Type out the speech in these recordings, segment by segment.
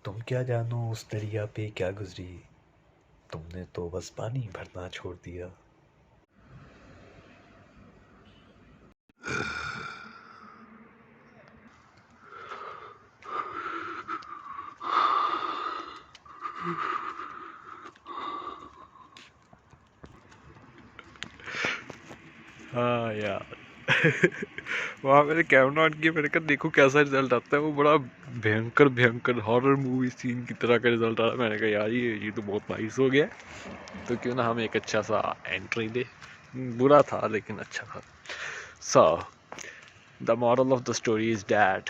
तुम क्या जानो उस दरिया पे क्या गुजरी, तुमने तो बस पानी भरना छोड़ दिया। हाँ यार। वहाँ मैंने कैमरा ऑन किया, मैंने कहा देखो कैसा रिजल्ट आता है। वो बड़ा भयंकर भयंकर हॉरर मूवी सीन की तरह का रिजल्ट आ रहा है। मैंने कहा यार ये तो बहुत नाइस हो गया, तो क्यों ना हम एक अच्छा सा एंट्री दे। बुरा था लेकिन अच्छा था। So the moral of the story is that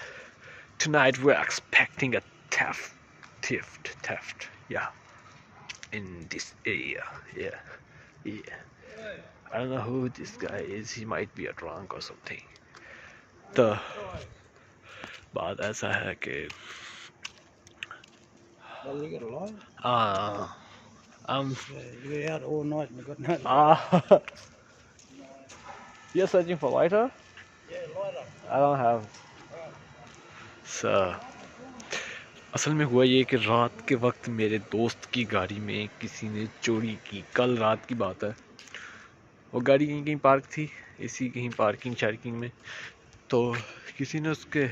tonight we're expecting a theft, yeah, in this area. Yeah. I don't know who this guy is. He might be a drunk or something. तो बात ऐसा है कि I'm you're searching for lighter? I don't have. So असल में हुआ ये कि रात के वक्त मेरे दोस्त की गाड़ी में किसी ने चोरी की। कल रात की बात है। वो गाड़ी कहीं कहीं पार्क थी, इसी कहीं पार्किंग शार्किंग में। तो किसी ने उसके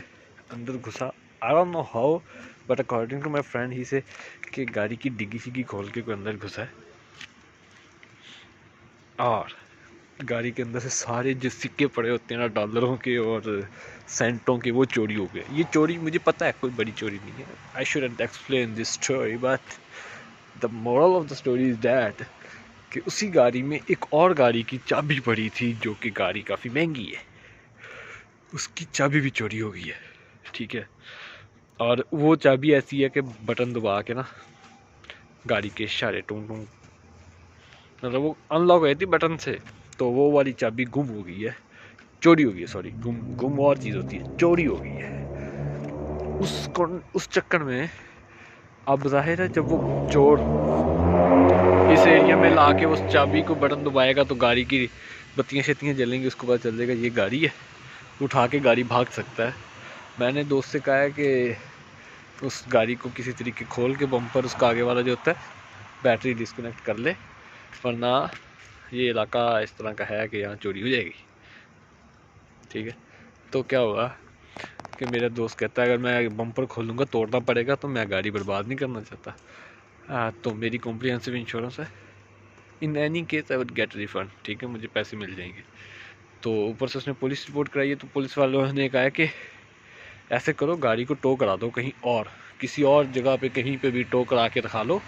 अंदर घुसा। I don't know how, but according to my friend he say कि गाड़ी की डिग्गी शिग्गी खोल के कोई अंदर घुसा है और गाड़ी के अंदर से सारे जो सिक्के पड़े होते हैं ना, डॉलरों के और सेंटों के, वो चोरी हो गए। ये चोरी मुझे पता है कोई बड़ी चोरी नहीं है। I shouldn't explain this story, but the moral of the story is that कि उसी गाड़ी में एक और गाड़ी की चाबी पड़ी थी, जो कि गाड़ी काफ़ी महंगी है। उसकी चाबी भी चोरी हो गई है, ठीक है। और वो चाबी ऐसी है कि बटन दबा के ना गाड़ी के इशारे टूं टूं, मतलब वो अनलॉक हुई थी बटन से, तो वो वाली चाबी गुम हो गई है, चोरी हो गई है। सॉरी, गुम और चीज़ होती है, चोरी हो गई है। उस चक्कर में अब जाहिर है जब वो चोर इस एरिया में ला के उस चाबी को बटन दबाएगा तो गाड़ी की बत्तियाँ शत्तियाँ जलेंगी, उसको पता चल जाएगा ये गाड़ी है, उठा के गाड़ी भाग सकता है। मैंने दोस्त से कहा है कि उस गाड़ी को किसी तरीके खोल के बम्पर उसका आगे वाला जो होता है बैटरी डिस्कनेक्ट कर ले, वरना ये इलाका इस तरह का है कि यहाँ चोरी हो जाएगी, ठीक है। तो क्या होगा कि मेरा दोस्त कहता है अगर मैं बम्पर खोलूँगा तोड़ना पड़ेगा, तो मैं गाड़ी बर्बाद नहीं करना चाहता। तो मेरी कॉम्प्रिहेंसिव इंश्योरेंस है, in any case I would get refund, ठीक है, मुझे पैसे मिल जाएंगे। तो ऊपर से उसने पुलिस रिपोर्ट कराई है, तो पुलिस वालों ने कहा है कि ऐसे करो गाड़ी को टो करा दो कहीं और, किसी और जगह पे कहीं पे भी टो करा के रखा लो,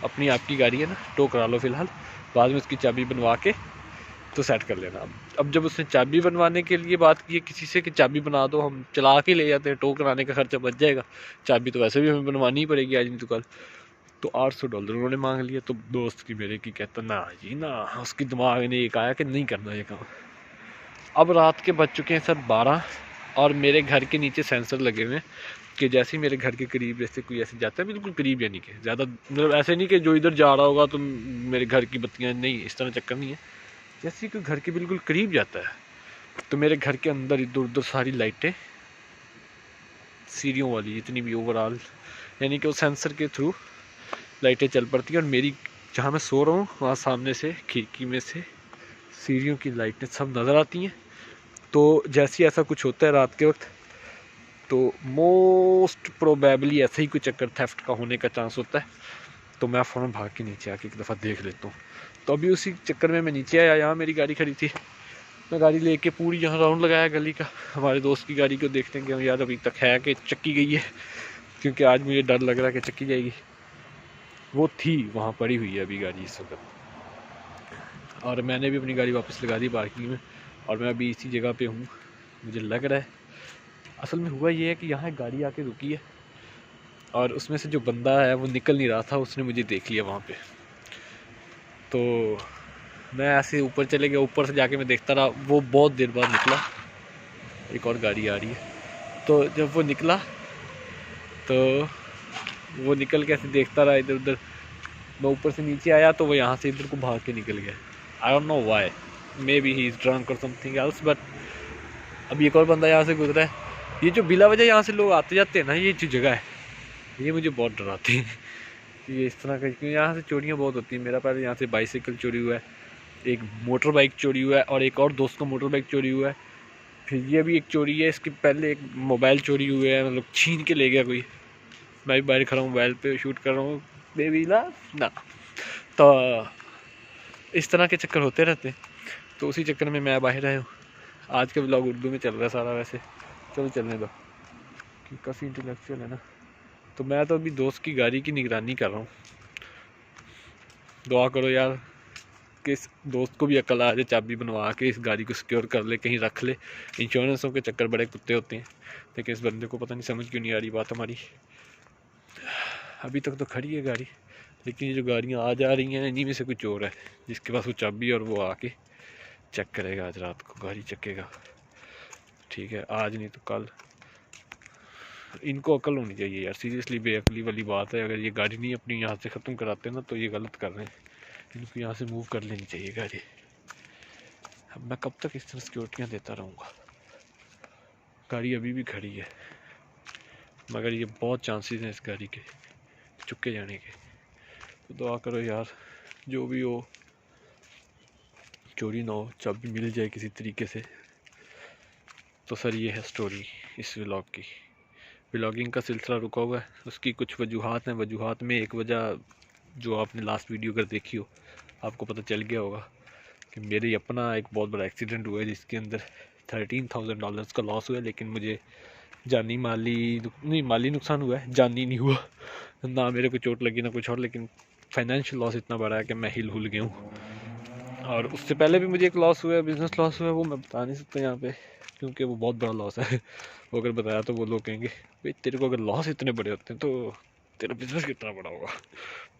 अपनी आपकी गाड़ी है ना, टो करा लो फ़िलहाल, बाद में उसकी चाबी बनवा के तो सेट कर लेना। अब जब उसने चाबी बनवाने के लिए बात की है किसी से कि चाबी बना दो, हम चला के ले जाते हैं, टो कराने का खर्चा बच जाएगा, चाबी तो वैसे भी हमें बनवानी ही पड़ेगी आज नहीं तो कल। तो $800 उन्होंने मांग लिया। तो दोस्त की मेरे की कहता ना जी ना, उसकी दिमाग ने ये कहा कि नहीं करना ये काम। अब रात के बज चुके हैं सर 12, और मेरे घर के नीचे सेंसर लगे हुए हैं कि जैसे ही मेरे घर के करीब जैसे कोई ऐसे जाता है, बिल्कुल करीब, यानी कि ज़्यादा, मतलब ऐसे नहीं कि जो इधर जा रहा होगा तो मेरे घर की बत्तियाँ, नहीं, इस तरह चक्कर नहीं है। जैसे ही कोई घर के बिल्कुल करीब जाता है तो मेरे घर के अंदर इधर उधर सारी लाइटें, सीढ़ियों वाली जितनी भी ओवरऑल, यानी कि वो सेंसर के थ्रू लाइटें चल पड़ती हैं। और मेरी जहाँ मैं सो रहा हूँ वहाँ सामने से खिड़की में से सीढ़ियों की लाइटें सब नज़र आती हैं। तो जैसे ही ऐसा कुछ होता है रात के वक्त, तो मोस्ट प्रोबेबली ऐसे ही कोई चक्कर थेफ्ट का होने का चांस होता है। तो मैं फ़ौरन भाग के नीचे आके एक दफ़ा देख लेता हूँ। तो अभी उसी चक्कर में मैं नीचे आया, यहाँ मेरी गाड़ी खड़ी थी, मैं गाड़ी लेके पूरी यहाँ राउंड लगाया गली का, हमारे दोस्त की गाड़ी को देखते हैं कि यार अभी तक है कि चक्की गई है, क्योंकि आज मुझे डर लग रहा है कि चक्की जाएगी। वो थी वहाँ पड़ी हुई है अभी गाड़ी इस वक्त, और मैंने भी अपनी गाड़ी वापस लगा दी पार्किंग में, और मैं अभी इसी जगह पे हूँ। मुझे लग रहा है असल में हुआ ये है कि यहाँ एक गाड़ी आके रुकी है, और उसमें से जो बंदा है वो निकल नहीं रहा था, उसने मुझे देख लिया वहाँ पे। तो मैं ऐसे ऊपर चले गया, ऊपर से जाके मैं देखता रहा, वो बहुत देर बाद निकला। एक और गाड़ी आ रही है। तो जब वो निकला तो वो निकल के ऐसे देखता रहा इधर उधर, मैं ऊपर से नीचे आया तो वो यहाँ से इधर को भाग के निकल गया। आई don't know why, may be he is drunk और समथिंग एल्स, बट अभी एक और बंदा यहाँ से गुजरा है। ये जो बिला वजह यहाँ से लोग आते जाते हैं ना, ये जो जगह है ये मुझे बहुत डराते हैं कि ये इस तरह का, क्योंकि यहाँ से चोरियाँ बहुत होती हैं। मेरा पहले यहाँ से बाइसाइकिल चोरी हुआ है, एक मोटर बाइक चोरी हुआ है, और एक और दोस्त का मोटर बाइक चोरी हुआ है। फिर ये भी एक चोरी है, इसके पहले एक मोबाइल चोरी हुए है, मतलब छीन के ले गया कोई। मैं भी बाहर खड़ा हूँ, मोबाइल पे शूट कर रहा हूँ, बेबी ला ना। तो इस तरह के चक्कर होते रहते हैं, तो उसी चक्कर में मैं बाहर आया हूँ। आज का व्लॉग उर्दू में चल रहा है सारा, वैसे चलो चलने दो कि काफ़ी इंटेलेक्चुअल है ना। तो मैं तो अभी दोस्त की गाड़ी की निगरानी कर रहा हूँ। दुआ करो यार कि इस दोस्त को भी अकल आ जाए, चाबी बनवा के इस गाड़ी को सिक्योर कर ले, कहीं रख ले। इंश्योरेंसों के चक्कर बड़े कुत्ते होते हैं, लेकिन इस बंदे को पता नहीं समझ क्यों नहीं आ रही बात हमारी। अभी तक तो खड़ी है गाड़ी, लेकिन ये जो गाड़ियाँ आ जा रही हैं इन्हीं में से कुछ और है जिसके पास वो चाबी, और वो आके चेक करेगा, आज रात को गाड़ी चेकेगा। ठीक है, आज नहीं तो कल। इनको अकल होनी चाहिए यार, सीरियसली बेअकली वाली बात है। अगर ये गाड़ी नहीं अपनी यहाँ से ख़त्म कराते ना तो ये गलत कर रहे हैं। इनको यहाँ से मूव कर लेनी चाहिए गाड़ी। अब मैं कब तक इस तरह सिक्योरिटियाँ देता रहूँगा। गाड़ी अभी भी खड़ी है, मगर ये बहुत चांसेस हैं इस गाड़ी के चुक्के जाने के। तो दुआ करो यार, जो भी हो चोरी ना हो, चाबी मिल जाए किसी तरीके से। तो सर ये है स्टोरी इस व्लॉग की। व्लॉगिंग का सिलसिला रुका हुआ है, उसकी कुछ वजूहात हैं। वजूहात में एक वजह जो आपने लास्ट वीडियो अगर देखी हो, आपको पता चल गया होगा कि मेरे अपना एक बहुत बड़ा एक्सीडेंट हुआ है जिसके अंदर $13,000 का लॉस हुआ है। लेकिन मुझे जानी माली नुकसान हुआ है, जानी नहीं हुआ। ना मेरे को चोट लगी ना कुछ और, लेकिन फाइनेंशियल लॉस इतना बड़ा है कि मैं हिल गया हूँ। और उससे पहले भी मुझे एक लॉस हुआ है, बिज़नेस लॉस हुआ है, वो मैं बता नहीं सकता यहाँ पे क्योंकि वो बहुत बड़ा लॉस है। वो अगर बताया तो वो लोग कहेंगे भाई तेरे को अगर लॉस इतने बड़े होते हैं तो तेरा बिज़नेस कितना बड़ा होगा।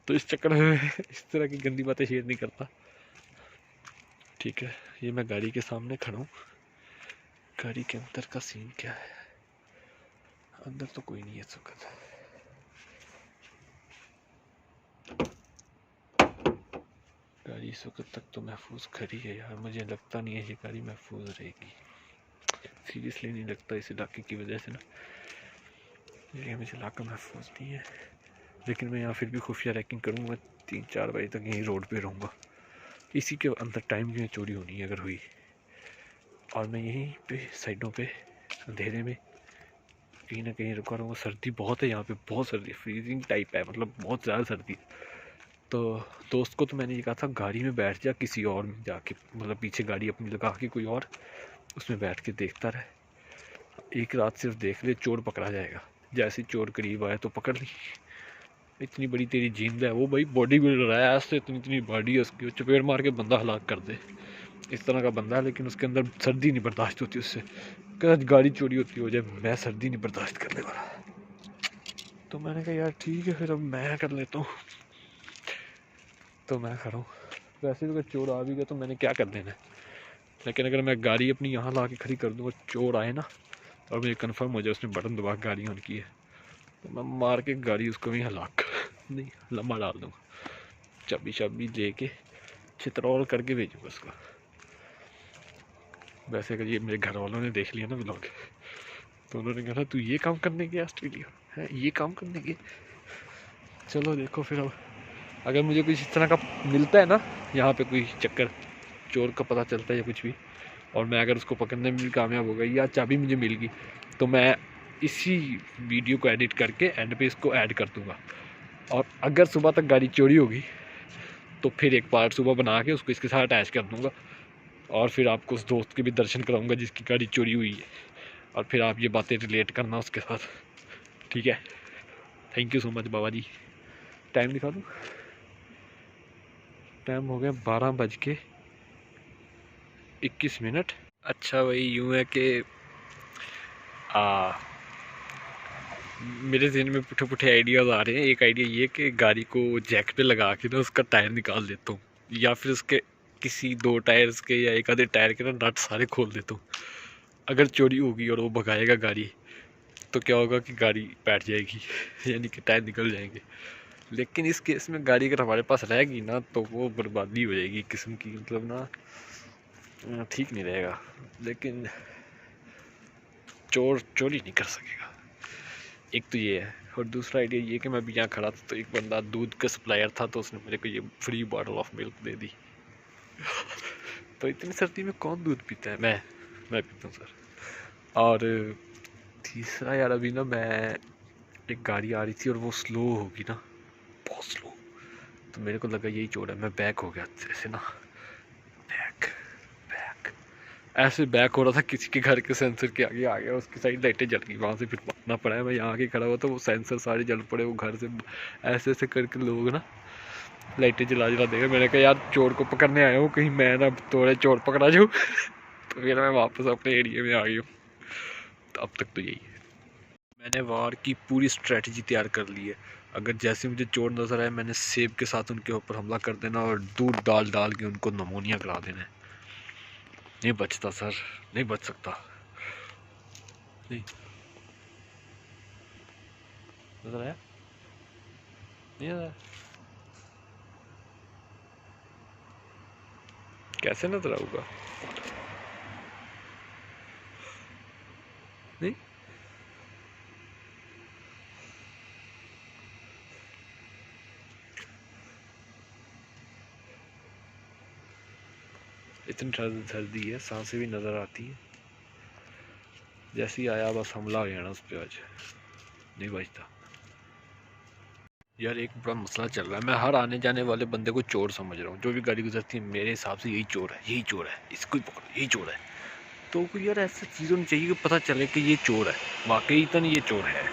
तो इस चक्कर में इस तरह की गंदी बातें शेयर नहीं करता। ठीक है, ये मैं गाड़ी के सामने खड़ा हूँ। गाड़ी के अंदर का सीन क्या है? अंदर तो कोई नहीं है इस वक्त। गाड़ी इस वक्त तक तो महफूज खड़ी है यार, मुझे लगता नहीं है ये गाड़ी महफूज रहेगी। सीरियसली नहीं लगता, इस इलाके की वजह से ना ये मुझे इलाका महफूज नहीं है। लेकिन मैं यहाँ फिर भी खुफिया रैकिंग करूँगा, 3-4 बजे तक यहीं रोड पे रहूँगा। इसी के अंदर टाइम की चोरी होनी है अगर हुई, और मैं यहीं पे साइडों पे अंधेरे में कहीं ना कहीं रुका रहूँगा। सर्दी बहुत है यहाँ पे, बहुत सर्दी, फ्रीजिंग टाइप है, मतलब बहुत ज़्यादा सर्दी। तो दोस्त को तो मैंने ये कहा था गाड़ी में बैठ जा किसी और में जाके, मतलब पीछे गाड़ी अपनी लगा के कोई और उसमें बैठ के देखता रहे, एक रात सिर्फ देख ले, चोर पकड़ा जाएगा। जैसे चोर करीब आए तो पकड़ ली। इतनी बड़ी तेरी जींद है, वो भाई बॉडी बिल्डर है, ऐसे इतनी बॉडी है उसकी, चपेट मार के बंदा हलाक कर दे, इस तरह का बंदा है। लेकिन उसके अंदर सर्दी नहीं बर्दाश्त होती उससे, कहीं गाड़ी चोरी होती हो जाए, मैं सर्दी नहीं बर्दाश्त करने वाला। तो मैंने कहा यार ठीक है फिर अब मैं कर लेता हूँ। तो मैं खड़ा हूँ, वैसे भी अगर चोर आ भी गया तो मैंने क्या कर लेना है। लेकिन अगर मैं गाड़ी अपनी यहाँ ला के खड़ी कर दूँ और चोर आए ना, और मुझे कंफर्म हो जाए उसने बटन दबा के गाड़ी ऑन की है, तो मैं मार के गाड़ी उसको भी हलाक नहीं लम्बा डाल दूँगा, चाबी शाबी दे के चित्रौल करके भेजूँगा उसको। वैसे अगर ये मेरे घर वालों ने देख लिया ना व्लॉग, तो उन्होंने कहा तू ये काम करने गया ऑस्ट्रेलिया है, ये काम करने गया। चलो देखो फिर अब अगर मुझे कुछ इस तरह का मिलता है ना, यहाँ पे कोई चक्कर चोर का पता चलता है या कुछ भी, और मैं अगर उसको पकड़ने में भी कामयाब हो गई या चाबी मुझे मिल गई, तो मैं इसी वीडियो को एडिट करके एंड पे इसको ऐड कर दूँगा। और अगर सुबह तक गाड़ी चोरी होगी तो फिर एक पार्ट सुबह बना के उसको इसके साथ अटैच कर दूँगा, और फिर आपको उस दोस्त के भी दर्शन कराऊँगा जिसकी गाड़ी चोरी हुई है, और फिर आप ये बातें रिलेट करना उसके साथ। ठीक है, थैंक यू सो मच बाबा जी। टाइम दिखा दूँ, टाइम हो गया 12:21। अच्छा भाई यूँ है कि मेरे जहन में पुठे पुठे आइडियाज़ आ रहे हैं। एक आइडिया ये कि गाड़ी को जैक पे लगा के ना उसका टायर निकाल देता हूँ, या फिर उसके किसी 2 टायर्स के या एक आधे टायर के ना नट सारे खोल देता हूँ। अगर चोरी होगी और वो भगाएगा गाड़ी तो क्या होगा कि गाड़ी बैठ जाएगी यानी कि टायर निकल जाएंगे। लेकिन इस केस में गाड़ी अगर हमारे पास रहेगी ना तो वो बर्बादी हो जाएगी किस्म की, मतलब ना ठीक नहीं रहेगा। लेकिन चोर चोरी नहीं कर सकेगा, एक तो ये है। और दूसरा आइडिया ये कि मैं भी यहाँ खड़ा था तो एक बंदा दूध का सप्लायर था तो उसने मेरे को ये फ्री बॉटल ऑफ मिल्क दे दी। तो इतनी सर्दी में कौन दूध पीता है? मैं पीता हूँ सर। और तीसरा यार, अभी ना मैं एक गाड़ी आ रही थी और वो स्लो होगी ना, बहुत स्लो, तो मेरे को लगा यही चोर है। मैं बैक हो गया ऐसे ना, बैक बैक ऐसे बैक हो रहा था, किसी के घर के सेंसर के आगे आ गया, उसकी साइड लाइटें जल गई, वहाँ से फिर भागना पड़ा। मैं यहाँ आके खड़ा हुआ तो वो सेंसर सारे जल पड़े, वो घर से ऐसे ऐसे करके लोग ना लाइटें जला जला देगा। मैंने कहा यार चोर को पकड़ने आया हूँ, कहीं मैं ना तोड़े चोर पकड़ा जाऊँ। तो फिर मैं वापस अपने एरिया में आ गई हूँ। तो अब तक तो यही है, मैंने वार की पूरी स्ट्रेटजी तैयार कर ली है। अगर जैसे मुझे चोर नज़र आए, मैंने सेब के साथ उनके ऊपर हमला कर देना और दूध डाल डाल के उनको नमोनिया करा देना है। नहीं बचता सर, नहीं बच सकता। नहीं नजर आया, नहीं नजर आया, कैसे नजर आऊगा? नहीं इतनी सर्दी है, सांसें भी नज़र आती हैं। जैसे ही आया बस हमला हो जाना उस पर, आज नहीं बचता। यार एक बड़ा मसला चल रहा है, मैं हर आने जाने वाले बंदे को चोर समझ रहा हूँ। जो भी गाड़ी गुजरती है मेरे हिसाब से यही चोर है, यही चोर है, इसको ही पकड़ो, यही चोर है। तो कोई यार ऐसा चीज़ होनी चाहिए कि पता चले कि ये चोर है, वाकई तो नहीं ये चोर है,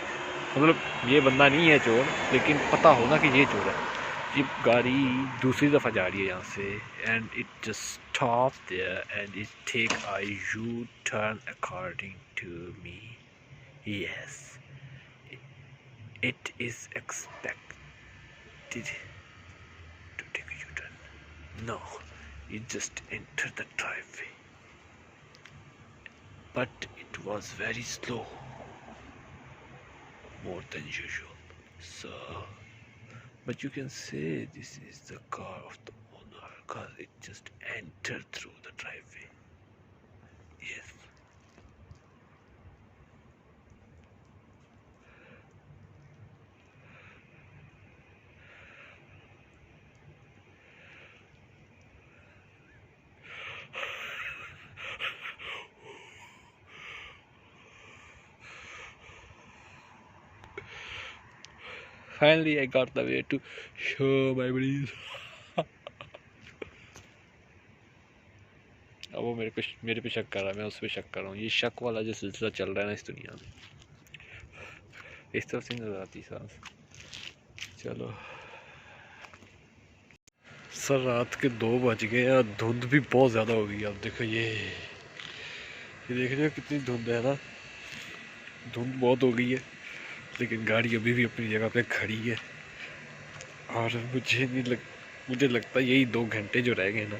मतलब ये बंदा नहीं है चोर, लेकिन पता हो ना कि ये चोर है। ये गाड़ी दूसरी दफ़ा जा रही है यहाँ से, and it just stop there and it take a U turn according to me. Yes, it is expected to take a U-turn. No, you just entered the driveway. But it was very slow, more than usual. So, but you can say this is the car of the owner because it just entered through the driveway. Yes. Finally, I got the way to show my breeze. अब वो मेरे पे शक कर रहा है, मैं उस पर शक कर रहा हूँ। ये शक वाला जो सिलसिला चल रहा है ना इस दुनिया में, इस तरफ से नजर आती सांस। चलो सर, रात के 2 बज गए और धुंध भी बहुत ज़्यादा हो गई। अब देखो ये देख रहे हो कितनी धुंध है ना, धुंध बहुत हो गई है, लेकिन गाड़ी अभी भी अपनी जगह पे खड़ी है। और मुझे लगता है यही 2 घंटे जो रह गए ना,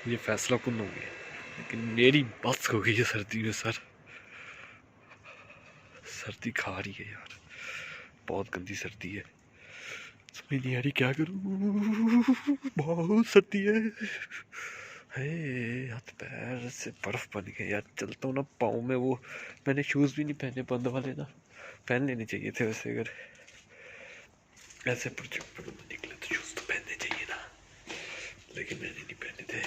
ये फैसला कुन हो गया। लेकिन मेरी बस हो गई है सर्दी में सर, सर्दी खा रही है यार, बहुत गंदी सर्दी है, समझ नहीं आ रही क्या करूँ, बहुत सर्दी है। हाथ पैर से बर्फ बन गए यार। चलता हूँ ना, पाँव में वो, मैंने शूज़ भी नहीं पहने, बंद वाले ना, पहन लेने चाहिए थे वैसे। अगर ऐसे प्रोजेक्ट पर निकले तो शूज़ तो पहनने चाहिए ना, लेकिन मैंने नहीं पहने थे।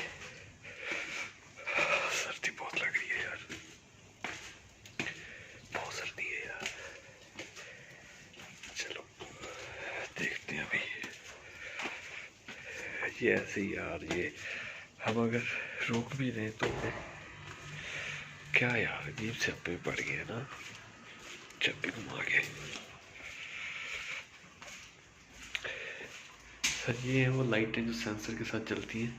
सर्दी बहुत लग रही है यार, बहुत सर्दी है यार। चलो देखते हैं अभी ये ऐसे ही यार, ये हम अगर रोक भी रहे तो क्या यार, अजीब से पे पड़ गए ना, जब भी घुमा के। सर ये है वो लाइटें जो सेंसर के साथ चलती हैं,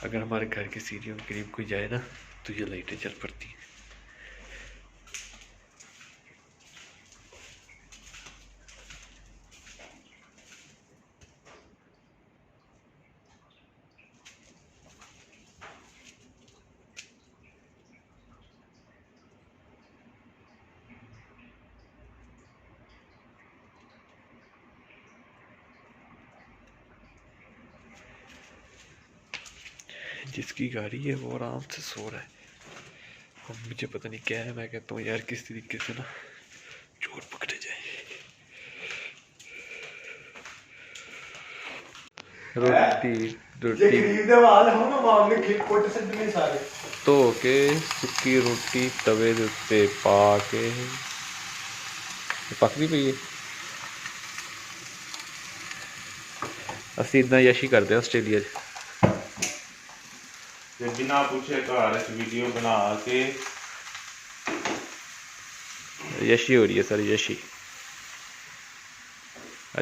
अगर हमारे घर के सीढ़ियों के करीब कोई जाए ना तो ये लाइटें चल पड़ती हैं। जिसकी गाड़ी है वो आराम से सो रहा है, और मुझे पता नहीं क्या है। मैं कहता हूँ यार किस तरीके से ना चोर पकड़े जाए। रोटी रोटी गरीब दे वाल हम मामले खिल कोट सदने सारे ਧੋ ਕੇ ਸੁੱਕੀ ਰੋਟੀ ਤਵੇ ਦੇ ਉੱਤੇ ਪਾ ਕੇ ਪੱਕਦੀ ਪਈ ਹੈ। ਅਸੀਂ ਇਦਾਂ ਯਸ਼ੀ ਕਰਦੇ ਹਾਂ ਆਸਟ੍ਰੇਲੀਆ 'ਚ। ਤੇ ਬਿਨਾਂ ਪੁੱਛੇ ਘਰ 'ਚ ਵੀਡੀਓ ਬਣਾ ਕੇ ਯਸ਼ੀ ਹੋ ਰਹੀ ਹੈ ਸਰ ਯਸ਼ੀ।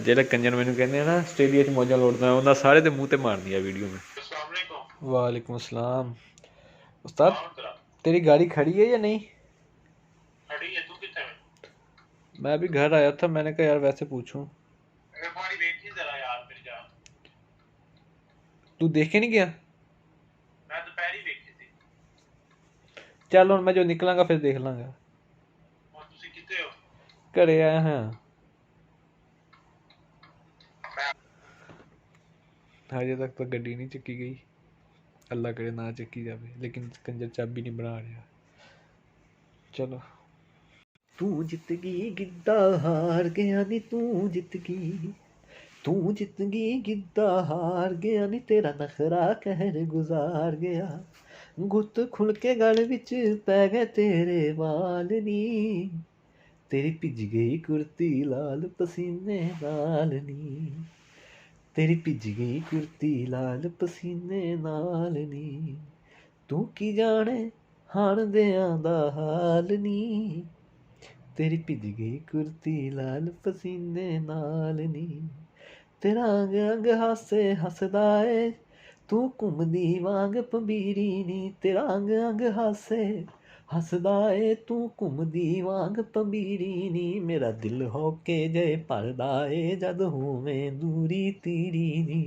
ਜਿਹੜਾ ਕੰਜਰ ਮੈਨੂੰ ਕਹਿੰਦੇ ਆ ਨਾ ਆਸਟ੍ਰੇਲੀਆ 'ਚ ਮੌਜਾਂ ਲੋੜਦਾ ਉਹਨਾਂ ਸਾਰੇ ਦੇ ਮੂੰਹ 'ਤੇ ਮਾਰਨੀ ਆ ਵੀਡੀਓ में। वालेकुम अस्सलाम। उस्ताद तेरी गाड़ी खड़ी है या नहीं? खड़ी है। तू कितने में? मैं अभी घर आया था, मैंने कहा यार वैसे पूछूं। मेहरबानी देखी जरा यार फिर जा। तू देखे नहीं गया? मैं दोपहर ही देखी थी। चल हुण मैं जो निकलांगा फिर देख लांगा। और तुसी कितने हो? घरे आया हाँ। हजे तक तो गड्डी नहीं चुकी गई, अल्लाह करे ना चुकी जाए, लेकिन कंजर चाबी नहीं बना रहा। चलो तू जित गई गिद्दा हार गया नी, तू जित गई गिद्दा हार गया नी, तेरा नखरा कहर गुजार गया, गुत खुल के गल विच पै गए तेरे वाल नी, तेरी भिज गई कुर्ती लाल पसीने नाल नी, तेरी भिज गई कुर्ती लाल पसीने नाल नी, तू की जाने हाण दियां दा हाल नी, तेरी भिज गई कुर्ती लाल पसीने नाल नी, तेरा अंग अंग हासे हसदा ए, तू घुमदी वांग पंबीरी नी, तेरा अंग अंग हासे हसदा ए, तू घुमदी वांग पंबीरी नी, मेरा दिल होके जे भरदा ए जद होवे दूरी तेरी नी,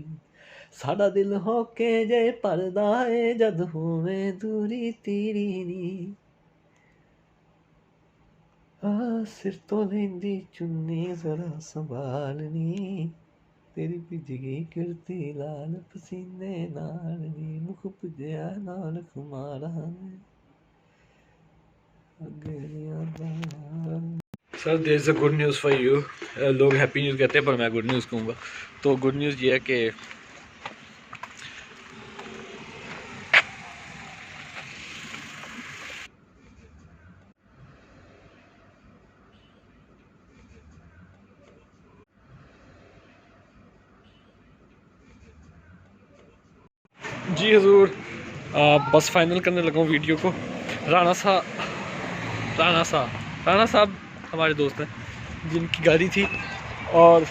साडा दिल होके जे भरदा ए जद होवे दूरी तेरी नी, सिर तो लेंदी चुन्नी जरा संभाल नी, तेरी भिज गई कुर्ती लाल पसीने नाल नी, मुख पुजया नाल खुमारा sir there is a good news for you. लोग हैप्पी न्यूज़ कहते हैं पर मैं गुड न्यूज़ कहूँगा। तो गुड न्यूज़ ये है कि जी हजूर बस फाइनल करने लगा हूँ वीडियो को। राणा साहब हमारे दोस्त हैं जिनकी गाड़ी थी और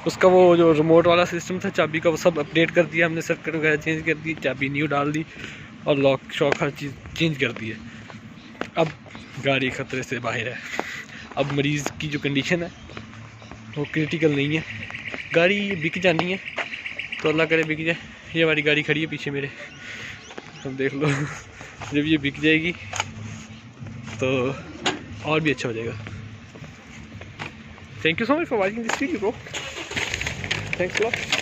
उसका वो जो रिमोट वाला सिस्टम था चाबी का वो सब अपडेट कर दिया हमने, सर्किट वगैरह चेंज कर दी, चाबी न्यू डाल दी और लॉक शॉक हर चीज़ चेंज कर दी है। अब गाड़ी ख़तरे से बाहर है। अब मरीज़ की जो कंडीशन है वो क्रिटिकल नहीं है, गाड़ी बिक जानी है तो अल्लाह करे बिक जाए। ये हमारी गाड़ी खड़ी है पीछे मेरे, अब देख लो जब ये बिक जाएगी तो और भी अच्छा हो जाएगा। Thank you so much for watching this video bro, thanks a lot.